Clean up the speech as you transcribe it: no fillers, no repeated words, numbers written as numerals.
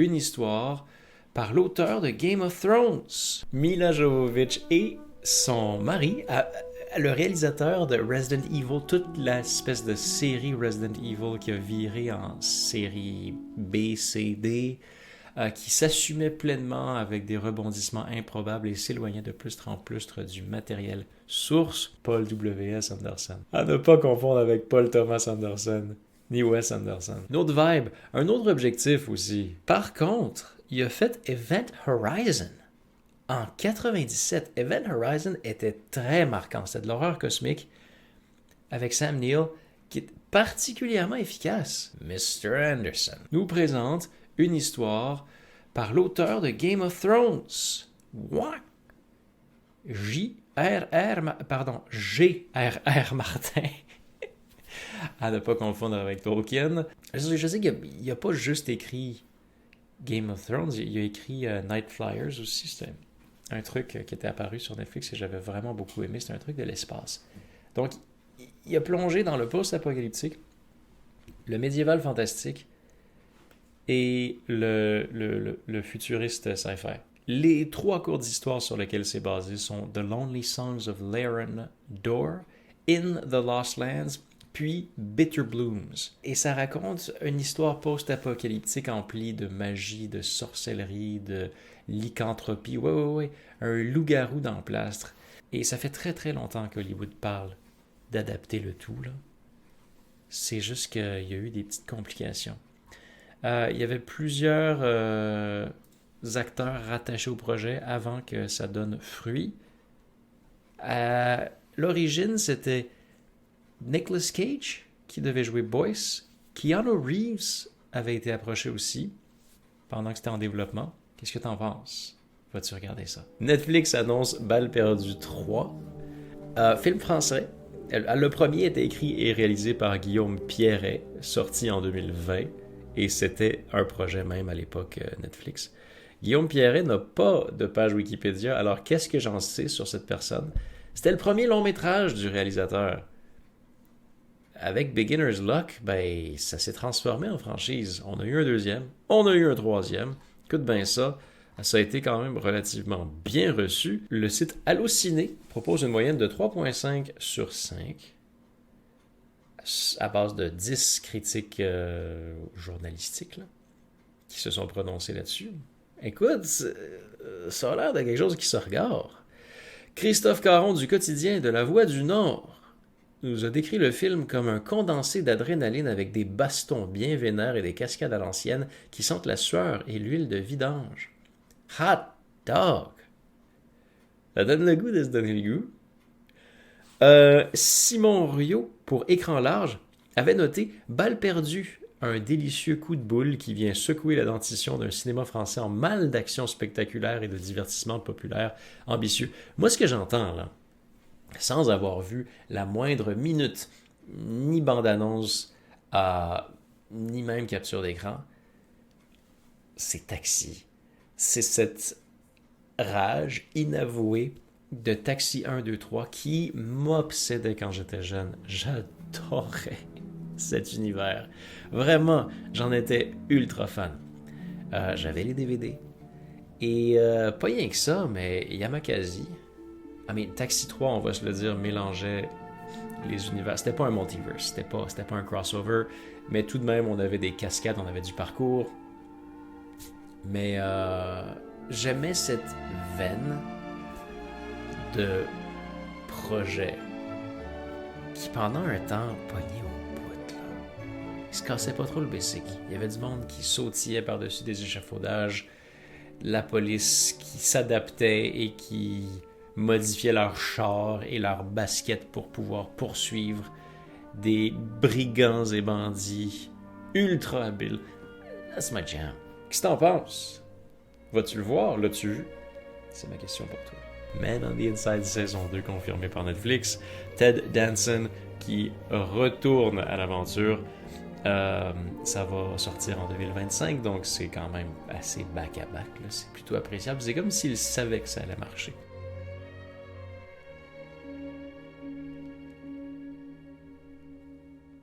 une histoire par l'auteur de Game of Thrones. Mila Jovovich et son mari, le réalisateur de Resident Evil, toute l'espèce de série Resident Evil qui a viré en série B, C, D, qui s'assumait pleinement avec des rebondissements improbables et s'éloignait de plus en plus du matériel source, Paul W.S. Anderson. À ne pas confondre avec Paul Thomas Anderson, ni Wes Anderson. Une autre vibe, un autre objectif aussi. Par contre, il a fait Event Horizon. En 97, Event Horizon était très marquant. C'était de l'horreur cosmique avec Sam Neill qui est particulièrement efficace. Mr. Anderson nous présente une histoire par l'auteur de Game of Thrones. What? G.R.R. Martin. À ne pas confondre avec Tolkien. Je sais qu'il n'a pas juste écrit Game of Thrones, il a écrit Night Flyers aussi. C'était un truc qui était apparu sur Netflix et j'avais vraiment beaucoup aimé. C'était un truc de l'espace. Donc, il a plongé dans le post-apocalyptique, le médiéval fantastique et le futuriste sci-fi. Les 3 courtes histoires sur lesquelles c'est basé sont The Lonely Songs of Laren Dor, In the Lost Lands, puis Bitter Blooms. Et ça raconte une histoire post-apocalyptique emplie de magie, de sorcellerie, de lycanthropie. Ouais. Un loup-garou dans le plastre. Et ça fait très très longtemps qu'Hollywood parle d'adapter le tout, là. C'est juste qu'il y a eu des petites complications. Il y avait plusieurs acteurs rattachés au projet avant que ça donne fruit. À l'origine, c'était Nicolas Cage qui devait jouer Boyce. Keanu Reeves avait été approché aussi pendant que c'était en développement. Qu'est-ce que t'en penses? Vas-tu regarder ça? Netflix annonce Balle perdue 3. Film français. Le premier était écrit et réalisé par Guillaume Pierret, sorti en 2020. Et c'était un projet même à l'époque Netflix. Guillaume Pierret n'a pas de page Wikipédia, alors qu'est-ce que j'en sais sur cette personne? C'était le premier long métrage du réalisateur. Avec Beginner's Luck, ça s'est transformé en franchise. On a eu un deuxième, on a eu un troisième. Écoute bien ça, ça a été quand même relativement bien reçu. Le site Allociné propose une moyenne de 3.5 sur 5 à base de 10 critiques journalistiques là, qui se sont prononcées là-dessus. Écoute, ça a l'air de quelque chose qui se regarde. Christophe Caron du Quotidien de La Voix du Nord nous a décrit le film comme un condensé d'adrénaline avec des bastons bien vénères et des cascades à l'ancienne qui sentent la sueur et l'huile de vidange. Hot dog! Ça donne le goût de se donner le goût. Simon Riot, pour Écran large, avait noté « Balle perdue », un délicieux coup de boule qui vient secouer la dentition d'un cinéma français en mal d'action spectaculaire et de divertissement populaire ambitieux. Moi, ce que j'entends, là, sans avoir vu la moindre minute, ni bande-annonce, ni même capture d'écran, c'est Taxi. C'est cette rage inavouée de Taxi 1, 2, 3 qui m'obsédait quand j'étais jeune. J'adorais cet univers. Vraiment, j'en étais ultra fan. J'avais les DVD. Et pas rien que ça, mais Yamakasi... Taxi 3, on va se le dire, mélangeait les univers. C'était pas un multiverse, c'était pas un crossover, mais tout de même, on avait des cascades, on avait du parcours. Mais j'aimais cette veine de projet qui, pendant un temps, pognait au bout. Là. Il se cassait pas trop le basic. Il y avait du monde qui sautillait par-dessus des échafaudages, la police qui s'adaptait et qui modifiaient leurs chars et leurs baskets pour pouvoir poursuivre des brigands et bandits ultra habiles. That's my jam. Qu'est-ce que t'en penses? Vas-tu le voir? L'as-tu vu? C'est ma question pour toi. Man on the Inside saison 2 confirmée par Netflix. Ted Danson qui retourne à l'aventure. Ça va sortir en 2025, donc c'est quand même assez back-à-back. Là. C'est plutôt appréciable. C'est comme s'il savait que ça allait marcher.